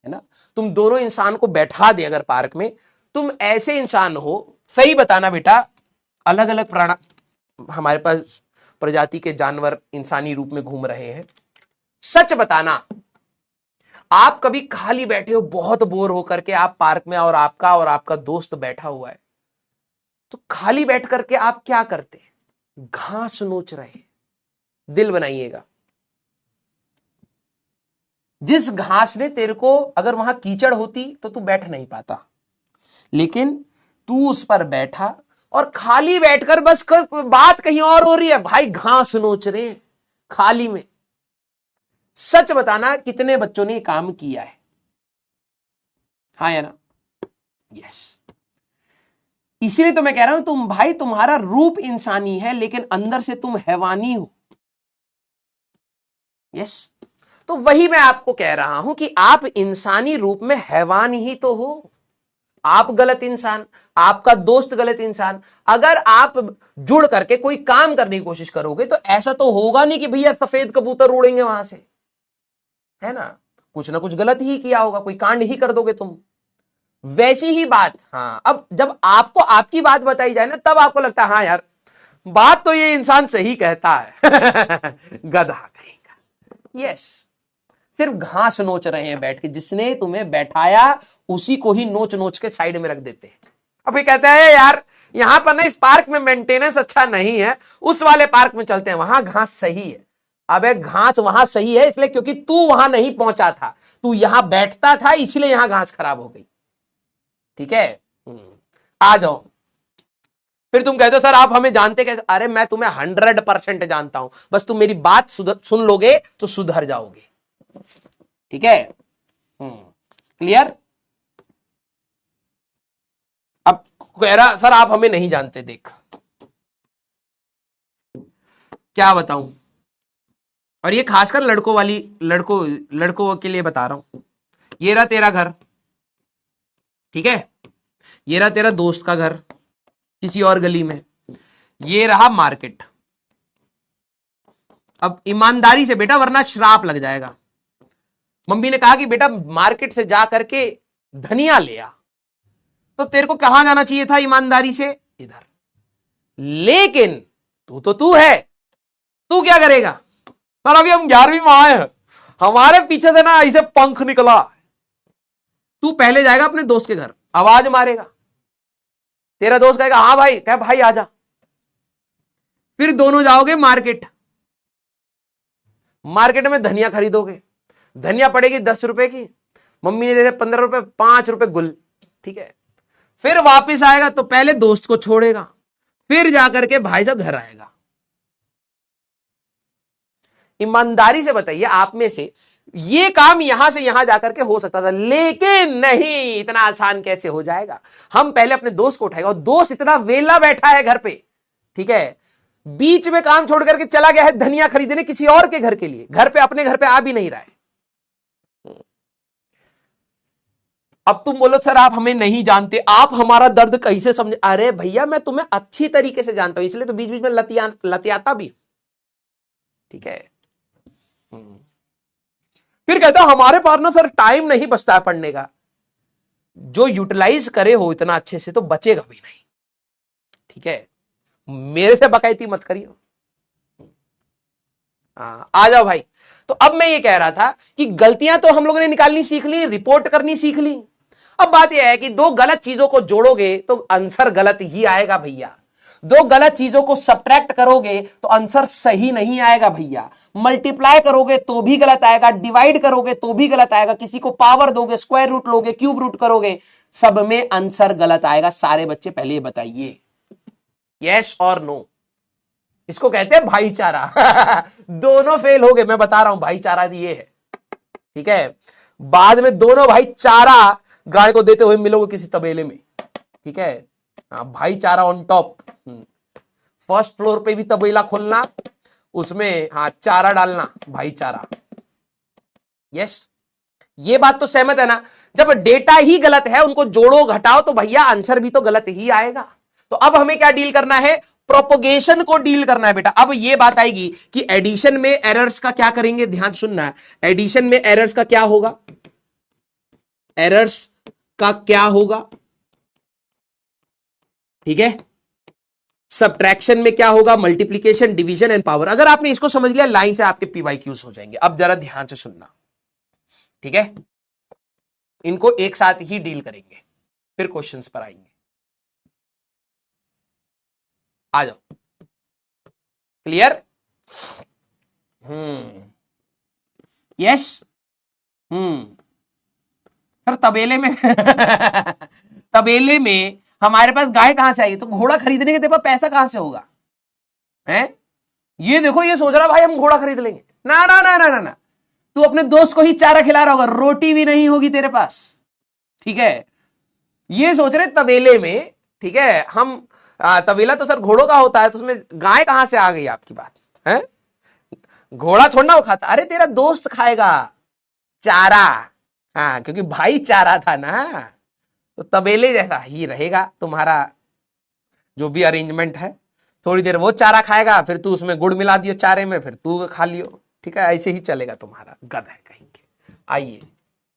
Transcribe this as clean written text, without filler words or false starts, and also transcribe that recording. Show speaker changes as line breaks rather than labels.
है ना। तुम दोनों इंसान को बैठा दे अगर पार्क में, तुम ऐसे इंसान हो, सही बताना बेटा, अलग अलग प्राण हमारे पास प्रजाति के जानवर इंसानी रूप में घूम रहे हैं, सच बताना आप कभी खाली बैठे हो बहुत बोर होकर के आप पार्क में, और आपका दोस्त बैठा हुआ है, तो खाली बैठ करके आप क्या करते हैं? घास नोच रहे हैं। दिल बनाइएगा, जिस घास ने तेरे को, अगर वहां कीचड़ होती तो तू बैठ नहीं पाता, लेकिन तू उस पर बैठा और खाली बैठकर बस बात कहीं और हो रही है, भाई घास नोच रहे हैं खाली में। सच बताना कितने बच्चों ने काम किया है? हाँ या ना? यस। इसीलिए तो मैं कह रहा हूं, तुम भाई तुम्हारा रूप इंसानी है लेकिन अंदर से तुम हैवानी हो। यस। तो वही मैं आपको कह रहा हूं कि आप इंसानी रूप में हैवान ही तो हो। आप गलत इंसान, आपका दोस्त गलत इंसान। अगर आप जुड़ करके कोई काम करने की कोशिश करोगे तो ऐसा तो होगा नहीं कि भैया सफेद कबूतर उड़ेंगे वहां से, है ना। कुछ ना कुछ गलत ही किया होगा, कोई कांड ही कर दोगे तुम। वैसी ही बात, हाँ, अब जब आपको आपकी बात बताई जाए ना, तब आपको लगता है हाँ यार, बात तो ये इंसान सही कहता है। गधा कहीं का। यस। सिर्फ घास नोच रहे हैं बैठ के, जिसने तुम्हें बैठाया उसी को ही नोच नोच के साइड में रख देते हैं। अब ये कहते हैं यार यहां पर ना इस पार्क में मेंटेनेंस अच्छा नहीं है, उस वाले पार्क में चलते हैं, वहां घास सही है। अबे घास वहां सही है इसलिए क्योंकि तू वहां नहीं पहुंचा था, तू यहां बैठता था इसलिए यहां घास खराब हो गई। ठीक है, आ जाओ। फिर तुम कहते हो सर आप हमें जानते कैसे? अरे मैं तुम्हें 100% जानता हूं, बस तुम मेरी बात सुन लोगे तो सुधर जाओगे। ठीक है, क्लियर? अब कह रहा सर आप हमें नहीं जानते, देख क्या बताऊं। और ये खासकर लड़कों के लिए बता रहा हूं। ये रहा तेरा घर, ठीक है, ये रहा तेरा दोस्त का घर किसी और गली में, ये रहा मार्केट। अब ईमानदारी से बेटा, वरना श्राप लग जाएगा। मम्मी ने कहा कि बेटा मार्केट से जा करके धनिया ले आ, तो तेरे को कहां जाना चाहिए था ईमानदारी से? इधर। लेकिन तू है, तू क्या करेगा? सर अभी हम 11वीं में आए हैं, हमारे पीछे से ना ऐसे पंख निकला। तू पहले जाएगा अपने दोस्त के घर, आवाज मारेगा, तेरा दोस्त कहेगा हाँ भाई, कह भाई आजा। फिर दोनों जाओगे मार्केट में धनिया खरीदोगे, धनिया पड़ेगी 10 रुपए की, मम्मी ने दे 15 रुपए, 5 रुपए गुल, ठीक है। फिर वापस आएगा तो पहले दोस्त को छोड़ेगा, फिर जाकर के भाई साहब घर आएगा। ईमानदारी से बताइए, आप में से ये काम यहां से यहां जाकर के हो सकता था, लेकिन नहीं, इतना आसान कैसे हो जाएगा? हम पहले अपने दोस्त को उठाएगा, और दोस्त इतना वेला बैठा है घर पे, ठीक है, बीच में काम छोड़ करके चला गया है धनिया खरीदने किसी और के घर के लिए, घर पे अपने घर पे आ भी नहीं रहा है। अब तुम बोलो सर आप हमें नहीं जानते, आप हमारा दर्द कैसे समझे? अरे भैया मैं तुम्हें अच्छी तरीके से जानता हूं, इसलिए तो बीच बीच में लतियाता भी, ठीक है। फिर कहता हमारे पास ना सर टाइम नहीं बचता है पढ़ने का। जो यूटिलाइज करे हो इतना अच्छे से तो बचेगा भी नहीं, ठीक है। मेरे से बकायती मत करिए। आ जाओ भाई। तो अब मैं ये कह रहा था कि गलतियां तो हम लोगों ने निकालनी सीख ली, रिपोर्ट करनी सीख ली। अब बात यह है कि दो गलत चीजों को जोड़ोगे तो आंसर गलत ही आएगा भैया। दो गलत चीजों को सब्ट्रैक्ट करोगे तो आंसर सही नहीं आएगा भैया। मल्टीप्लाई करोगे तो भी गलत आएगा, डिवाइड करोगे तो भी गलत आएगा, किसी को पावर दोगे, स्क्वायर रूट लोगे, क्यूब रूट करोगे, सब में आंसर गलत आएगा। सारे बच्चे पहले बताइए यस और नो। इसको कहते हैं भाईचारा। दोनों फेल हो गए, मैं बता रहा हूं भाईचारा ये है, ठीक है। बाद में दोनों भाईचारा गाय को देते हुए मिलोगे किसी तबेले में, ठीक है। भाईचारा ऑन टॉप। फर्स्ट फ्लोर पे भी तबेला खोलना, उसमें चारा डालना, भाईचारा। यस, ये बात तो सहमत है ना? जब डेटा ही गलत है, उनको जोड़ो घटाओ तो भैया आंसर भी तो गलत ही आएगा। तो अब हमें क्या डील करना है? प्रोपोगेशन को डील करना है बेटा। अब ये बात आएगी कि एडिशन में एरर्स का क्या करेंगे, ध्यान सुनना है। एडिशन में एरर्स का क्या होगा? एरर्स का क्या होगा, ठीक है। सब्ट्रैक्शन में क्या होगा, मल्टीप्लीकेशन, डिवीजन एंड पावर। अगर आपने इसको समझ लिया, लाइन से आपके पीवाईक्यूज हो जाएंगे। अब जरा ध्यान से सुनना, ठीक है। इनको एक साथ ही डील करेंगे, फिर क्वेश्चंस पर आएंगे। आ जाओ, क्लियर। यस। सर तबेले में तबेले में हमारे पास गाय कहां से आई, तो घोड़ा खरीदने के तेरे पास पैसा कहां से होगा, हैं? ये देखो, ये सोच रहा भाई हम घोड़ा खरीद लेंगे। ना ना ना ना ना ना, तू अपने दोस्त को ही चारा खिला रहा होगा, रोटी भी नहीं होगी तेरे पास, ठीक है। ये सोच रहे तबेले में, ठीक है, हम तबेला तो सर घोड़ों का होता है, तो उसमें गाय कहां से आ गई आपकी बात है। घोड़ा छोड़ना वो खाता, अरे तेरा दोस्त खाएगा चारा, हाँ, क्योंकि भाई चारा था ना, तो तबेले जैसा ही रहेगा तुम्हारा जो भी अरेंजमेंट है। थोड़ी देर वो चारा खाएगा, फिर तू उसमें गुड़ मिला दियो चारे में, फिर तू खा लियो, ठीक है। ऐसे ही चलेगा तुम्हारा, गध है कहीं के। आइए